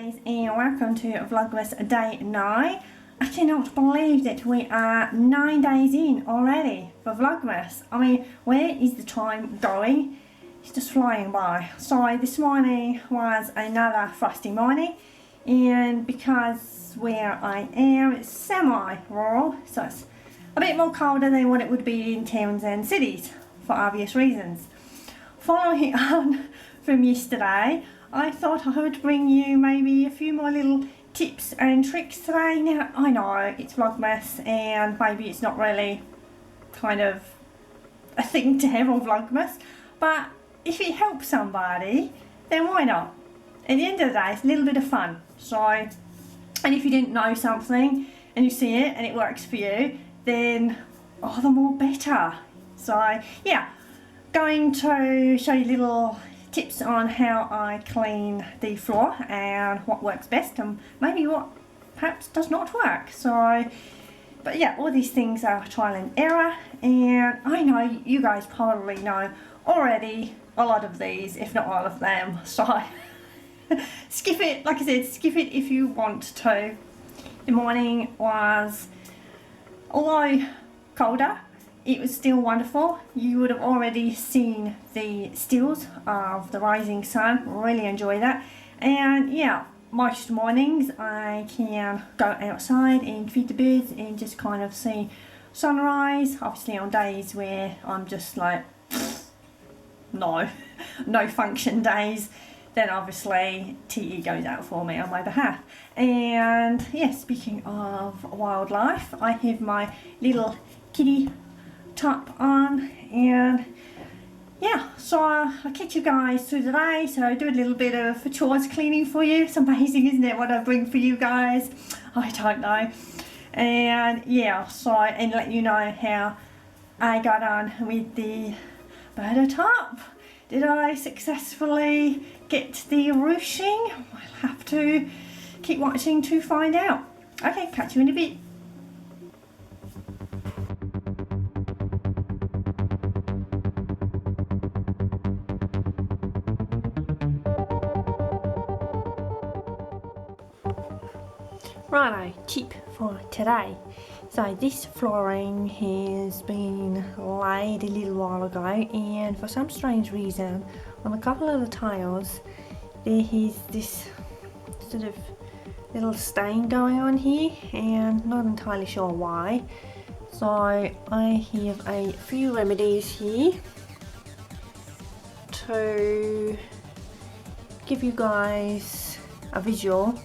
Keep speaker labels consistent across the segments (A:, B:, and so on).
A: guys, and welcome to Vlogmas Day 9. I cannot believe that we are 9 days in already for Vlogmas. I mean, where is the time going? It's just flying by. So this morning was another frosty morning, and because where I am it's semi-rural, so it's a bit more colder than what it would be in towns and cities for obvious reasons. Following on from yesterday, I thought I would bring you maybe a few more little tips and tricks today. Now, I know it's Vlogmas and maybe it's not really kind of a thing to have on Vlogmas, but if it helps somebody, then why not? At the end of the day, it's a little bit of fun. So, and if you didn't know something and you see it and it works for you, then all the more better. So, yeah, going to show you little tips on how I clean the floor and what works best and maybe what perhaps does not work. So, but yeah, all these things are trial and error, and I know you guys probably know already a lot of these, if not all of them, so skip it. Like I said, skip it if you want to. The morning was, although colder, it was still wonderful. You would have already seen the stills of the rising sun. Really enjoy that. And yeah, most mornings I can go outside and feed the birds and just kind of see sunrise. Obviously on days where I'm just like no function days, then obviously TE goes out for me on my behalf. And yeah, speaking of wildlife, I have my little kitty top on, and yeah, so I'll catch you guys through the day. So I do a little bit of chores cleaning for you. It's amazing, isn't it, what I bring for you guys? I don't know. And yeah, so, and let you know how I got on with the bird top. Did I successfully get the ruching? I'll have to keep watching to find out. Okay, catch you in a bit. Righto, tip for today. So this flooring has been laid a little while ago, and for some strange reason on a couple of the tiles there is this sort of little stain going on here, and not entirely sure why. So I have a few remedies here to give you guys a visual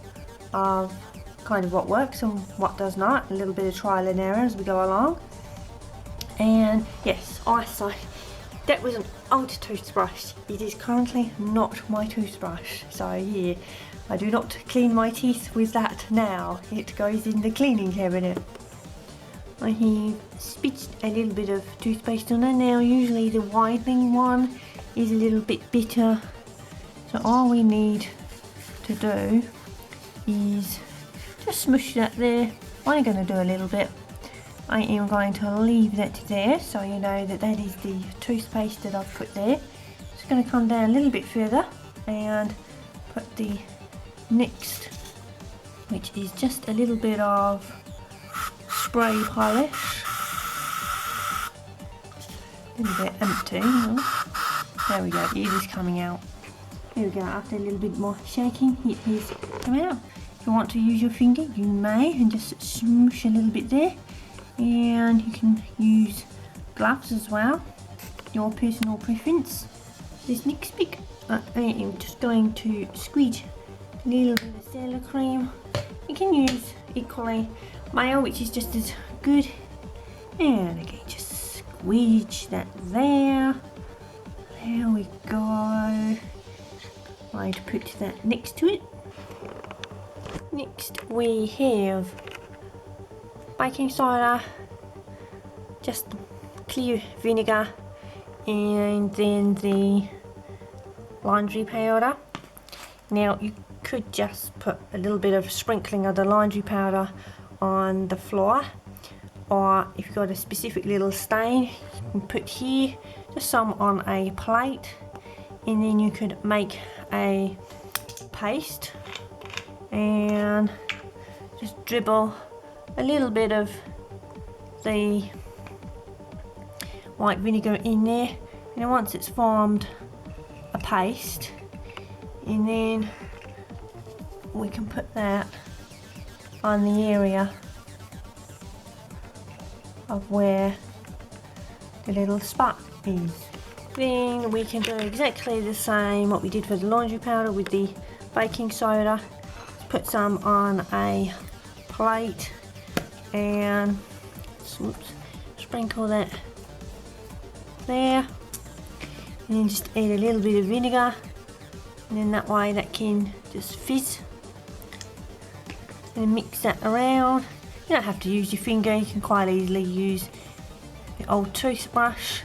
A: of kind of what works and what does not, a little bit of trial and error as we go along. And yes, also that was an old toothbrush. It is currently not my toothbrush, so yeah, I do not clean my teeth with that now. It goes in the cleaning cabinet. I have spitched a little bit of toothpaste on it. Now usually the widening one is a little bit bitter, so all we need to do is just smush that there. I'm going to do a little bit. I am going to leave that there so you know that that is the toothpaste that I've put there. Just going to come down a little bit further and put the next, which is just a little bit of spray polish. A little bit empty. There we go, it is coming out. There we go, after a little bit more shaking, it has come out. If you want to use your finger, you may, and just smoosh a little bit there. And you can use gloves as well, your personal preference. This next bit, I am just going to squeeze a little bit of sailor cream. You can use equally mayo, which is just as good. And again, just squeeze that there. There we go. I'd put that next to it. Next we have baking soda, just clear vinegar, and then the laundry powder. Now you could just put a little bit of sprinkling of the laundry powder on the floor, or if you've got a specific little stain, you can put here, just some on a plate, and then you could make a paste and just dribble a little bit of the white vinegar in there, and then once it's formed a paste, and then we can put that on the area of where the little spot is. Then we can do exactly the same what we did for the laundry powder with the baking soda. Let's put some on a plate and sprinkle that there, and then just add a little bit of vinegar, and then that way that can just fizz, and mix that around. You don't have to use your finger, you can quite easily use the old toothbrush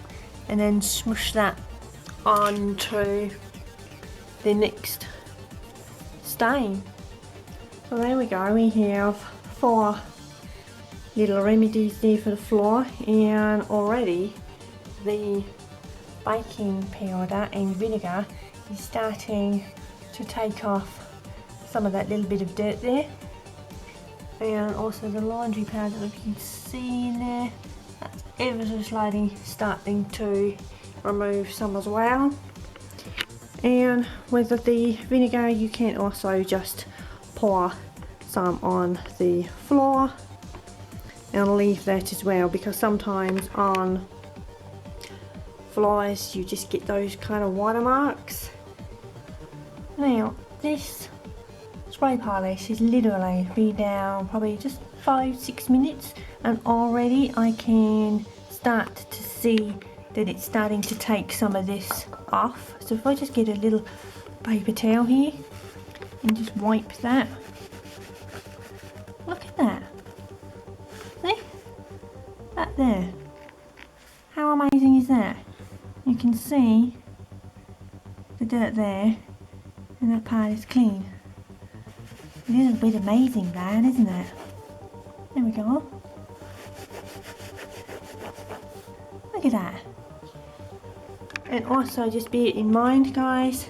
A: and then smush that onto the next stain. So there we go, we have 4 little remedies there for the floor, and already the baking powder and vinegar is starting to take off some of that little bit of dirt there, and also the laundry powder, if you can see in there, that's ever so slightly starting to remove some as well. And with the vinegar you can also just pour some on the floor and leave that as well, because sometimes on floors you just get those kind of watermarks. Now this spray polish is literally been down probably just 5-6 minutes, and already I can start to see that it's starting to take some of this off. So if I just get a little paper towel here and just wipe that, look at that, see that there, how amazing is that? You can see the dirt there, and that part is clean. A little bit amazing that, isn't it? There we go. Look at that. And also just bear in mind guys,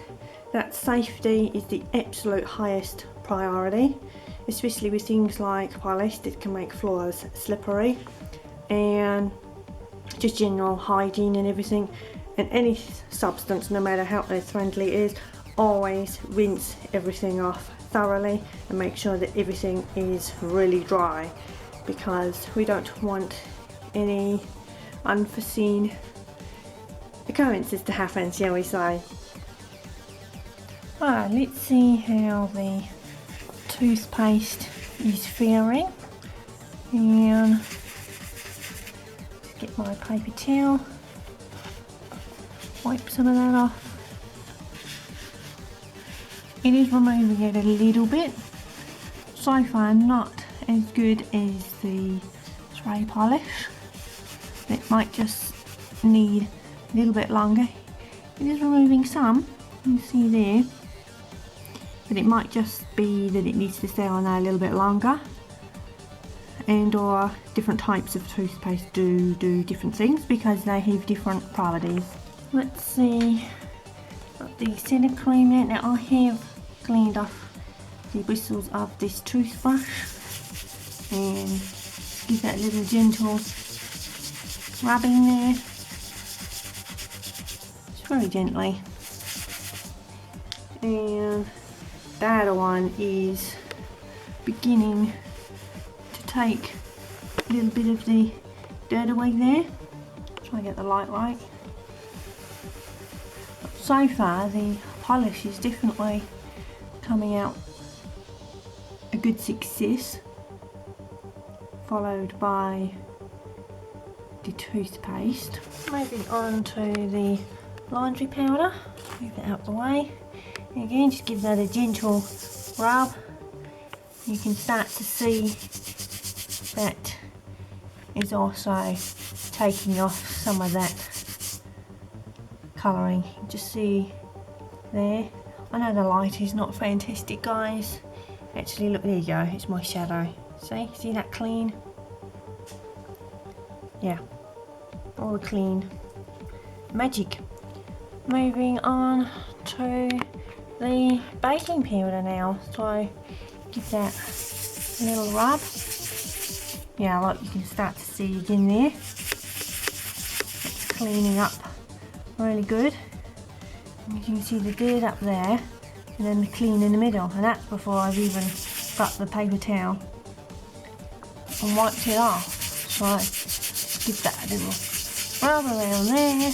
A: that safety is the absolute highest priority, especially with things like polish that can make floors slippery, and just general hygiene and everything. And any substance, no matter how earth-friendly it is, always rinse everything off thoroughly and make sure that everything is really dry, because we don't want any unforeseen occurrences to happen, shall we say. Alright, let's see how the toothpaste is faring, and get my paper towel, wipe some of that off. It is removing it a little bit, so far not as good as the spray polish. It might just need a little bit longer. It is removing some, you see there, but it might just be that it needs to stay on there a little bit longer, and or different types of toothpaste do different things because they have different properties. Let's see, got the center cream there. Now I have cleaned off the bristles of this toothbrush, and give that a little gentle rubbing there, just very gently. And the other one is beginning to take a little bit of the dirt away there. Try and get the light right. But so far the polish is definitely coming out a good success, followed by the toothpaste. Moving on to the laundry powder, move that out the way. And again, just give that a gentle rub. You can start to see that is also taking off some of that colouring. Just see there. I know the light is not fantastic guys. Actually look, there you go, it's my shadow. See that clean? Yeah, all the clean magic. Moving on to the baking powder now. So give that a little rub. Yeah, like you can start to see it in there. It's cleaning up really good. And you can see the dirt up there and then the clean in the middle, and that's before I've even got the paper towel and wiped it off. So give that a little rub around there.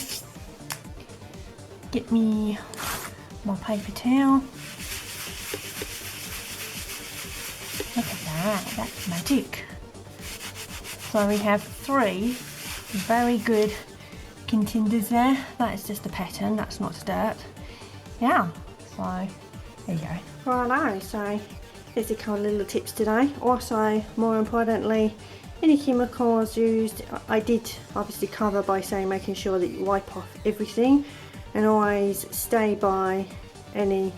A: Get me my paper towel. Look at that, that's magic. So we have 3 very good contenders there. That is just a pattern, that's not dirt. Yeah, so there you go. Righto, so there's a couple of little tips today. Also, more importantly, any chemicals used, I did obviously cover by saying making sure that you wipe off everything and always stay by any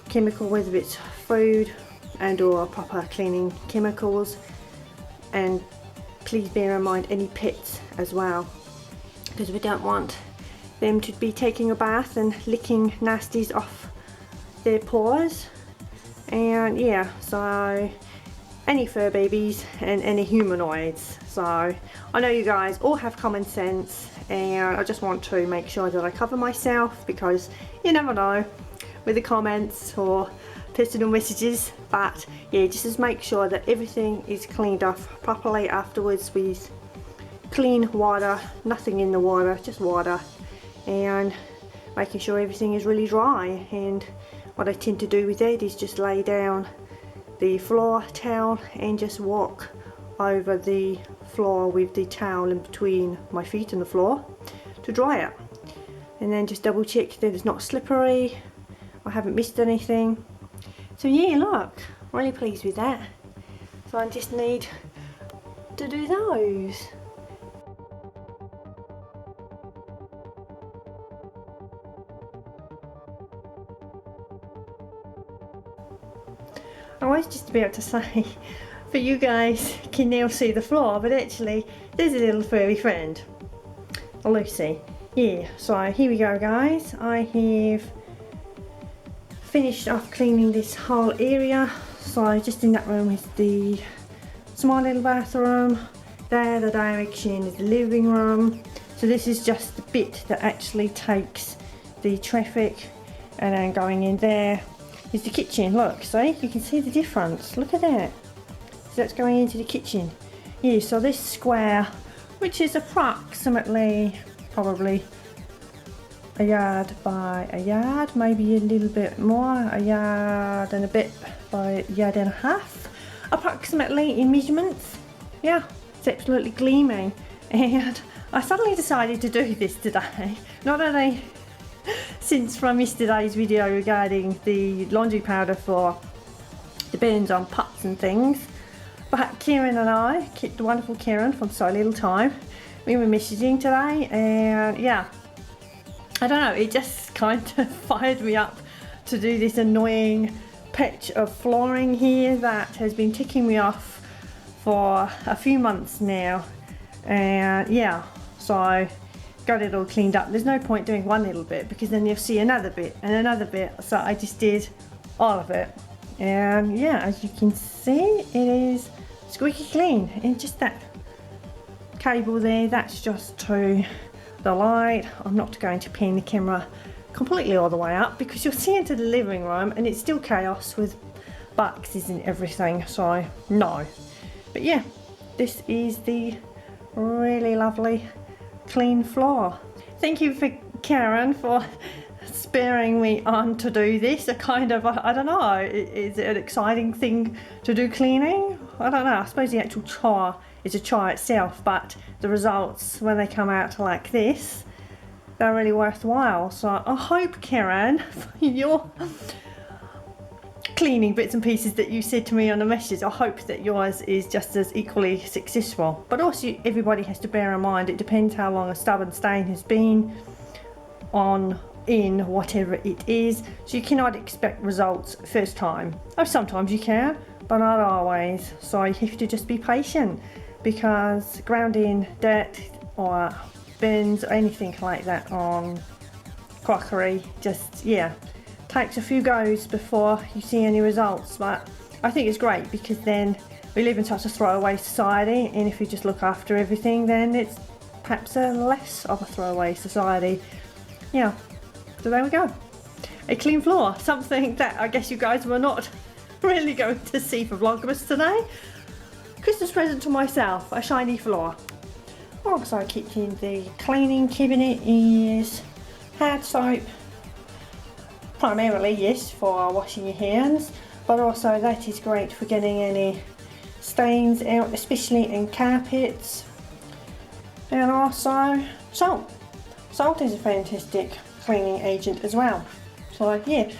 A: chemical, whether it's food and or proper cleaning chemicals, and please bear in mind any pets as well, because we don't want them to be taking a bath and licking nasties off their paws. And yeah, so any fur babies and any humanoids. So I know you guys all have common sense, and I just want to make sure that I cover myself, because you never know with the comments or personal messages. But yeah, just make sure that everything is cleaned off properly afterwards with clean water, nothing in the water, just water, and making sure everything is really dry. And what I tend to do with that is just lay down the floor towel and just walk over the floor with the towel in between my feet and the floor to dry it, and then just double check that it's not slippery, I haven't missed anything. So yeah, look, really pleased with that. So I just need to do those. I was just about to say, but you guys can now see the floor, but actually there's a little furry friend, Lucy. Yeah, so here we go guys. I have finished off cleaning this whole area. So just in that room is the small little bathroom. There, the direction is the living room. So this is just the bit that actually takes the traffic, and then going in there is the kitchen. Look, see, you can see the difference. Look at that. So that's going into the kitchen. Yeah, so this square, which is approximately probably a yard by a yard, maybe a little bit more, a yard and a bit by a yard and a half, approximately in measurements. Yeah, it's absolutely gleaming. And I suddenly decided to do this today, not only since from yesterday's video regarding the laundry powder for the burns on pots and things, but Kieran and I, the wonderful Kieran from So Little Time, we were messaging today, and yeah, I don't know, it just kind of fired me up to do this annoying patch of flooring here that has been ticking me off for a few months now. And yeah, so got it all cleaned up. There's no point doing one little bit, because then you'll see another bit and another bit. So I just did all of it, and yeah, as you can see, it is squeaky clean. And just that cable there, that's just to the light. I'm not going to pan the camera completely all the way up, because you'll see into the living room and it's still chaos with boxes and everything, so no. But yeah, this is the really lovely clean floor. Thank you for Karen for spurring me on to do this. A kind of, I don't know, is it an exciting thing to do cleaning? I don't know, I suppose the actual chore is a chore itself, but the results when they come out like this, they're really worthwhile. So I hope, Karen, for your cleaning bits and pieces that you said to me on the message, I hope that yours is just as equally successful. But also everybody has to bear in mind, it depends how long a stubborn stain has been on in whatever it is, so you cannot expect results first time. Oh, sometimes you can, but not always. So you have to just be patient, because grounding dirt or bins or anything like that on crockery just, yeah, takes a few goes before you see any results. But I think it's great because then we live in such a throwaway society, and if you just look after everything, then it's perhaps a less of a throwaway society. Yeah, so there we go. A clean floor, something that I guess you guys were not really going to see for Vlogmas today. Christmas present to myself, a shiny floor. Also keeping the cleaning cabinet is hand soap, primarily yes for washing your hands, but also that is great for getting any stains out, especially in carpets. And also salt. Salt is a fantastic cleaning agent as well. So yeah,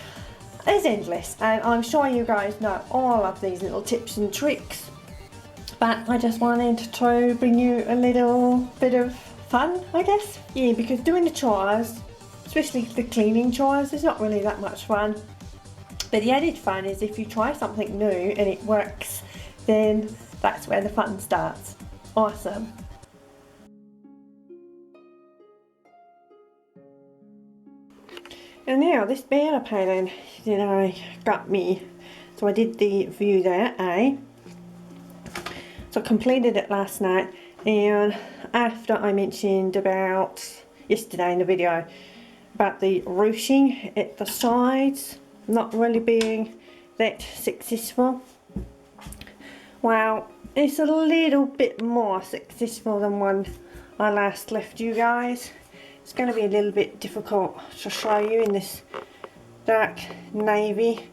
A: it's endless, and I'm sure you guys know all of these little tips and tricks, but I just wanted to bring you a little bit of fun, I guess. Yeah, because doing the chores, especially the cleaning chores, is not really that much fun. But the added fun is if you try something new and it works, then that's where the fun starts. Awesome. And now this banner pattern that I got me, so I did the view there, so I completed it last night, and after I mentioned about yesterday in the video about the ruching at the sides not really being that successful, well, it's a little bit more successful than when I last left you guys. It's going to be a little bit difficult to show you in this dark navy,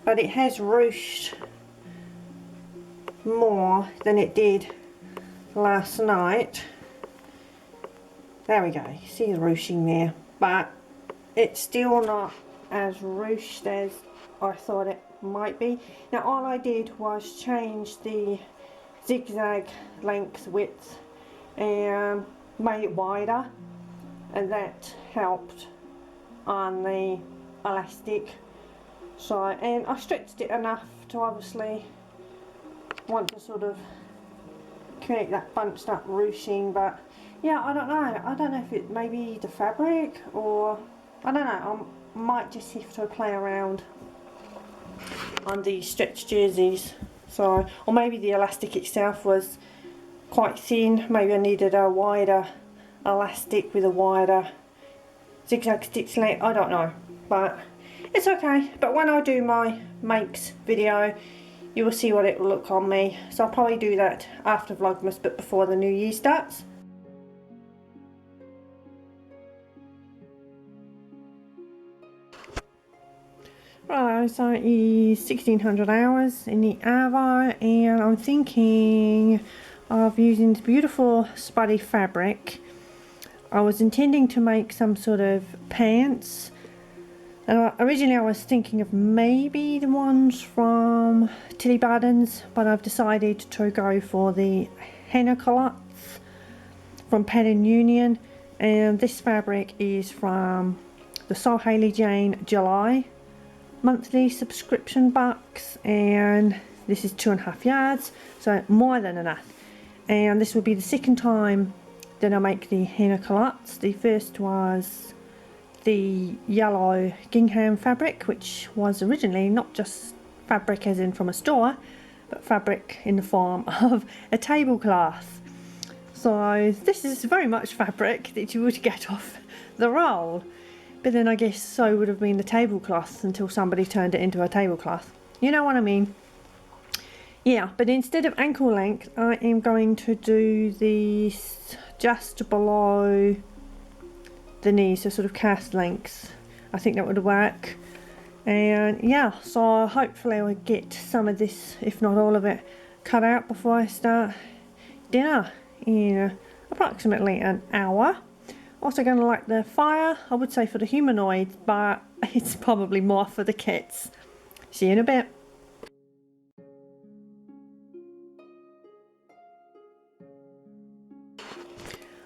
A: but it has ruched more than it did last night. There we go, you see the ruching there, but it's still not as ruched as I thought it might be. Now all I did was change the zigzag length width and made it wider, and that helped on the elastic. So, and I stretched it enough to obviously want to sort of create that bunched up ruching, but yeah, I don't know if it maybe the fabric, or I don't know, I might just have to play around on the stretch jerseys. So, or maybe the elastic itself was quite thin, maybe I needed a wider elastic with a wider zigzag stitch length, I don't know, but it's okay. But when I do my makes video, you will see what it will look on me, so I'll probably do that after Vlogmas but before the new year starts. Right, so it is 1600 hours in the Arvo, and I'm thinking of using this beautiful spuddy fabric. I was intending to make some sort of pants, and originally I was thinking of maybe the ones from Tilly Buttons, but I've decided to go for the henna culottes from Pattern Union, and this fabric is from the Sol Hailey Jane July monthly subscription box, and this is 2.5 yards, so more than enough. And this will be the second time that I make the henna culottes. The first was the yellow gingham fabric, which was originally not just fabric as in from a store, but fabric in the form of a tablecloth. So this is very much fabric that you would get off the roll, but then I guess so would have been the tablecloth until somebody turned it into a tablecloth. You know what I mean? Yeah, but instead of ankle length, I am going to do these just below the knee, so sort of calf length. I think that would work. And yeah, so hopefully I'll get some of this, if not all of it, cut out before I start dinner in approximately an hour. Also going to light the fire, I would say for the humanoids, but it's probably more for the kids. See you in a bit.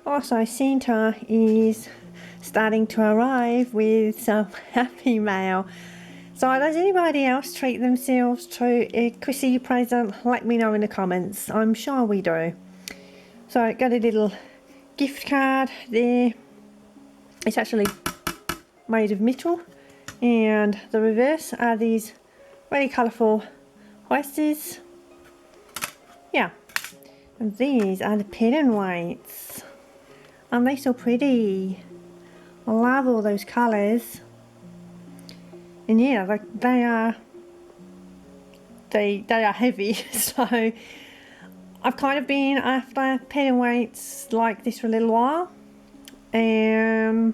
A: Also, Santa is starting to arrive with some happy mail. So does anybody else treat themselves to a Chrissy present? Let me know in the comments. I'm sure we do. So I got a little gift card there. It's actually made of metal, and the reverse are these very colourful horses. Yeah. And these are the pin weights. Aren't they so pretty? I love all those colours. And yeah, they are heavy, so I've kind of been after pin weights like this for a little while. I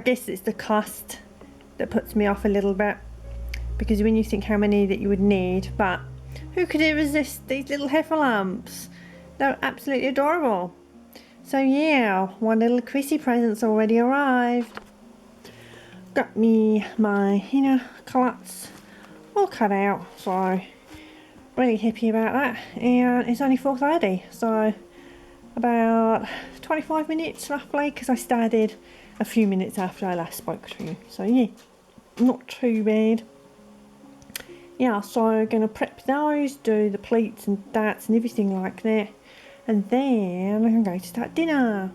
A: guess it's the cost that puts me off a little bit, because when you think how many that you would need, but who could resist these little heifer lamps? They're absolutely adorable. So yeah, one little Chrissy present's already arrived. Got me my inner cuts all cut out, so really happy about that. And it's only 4:30, so about 25 minutes roughly, because I started a few minutes after I last spoke to you. So yeah, not too bad. Yeah, so gonna prep those, do the pleats and darts and everything like that, and then I'm going to start dinner.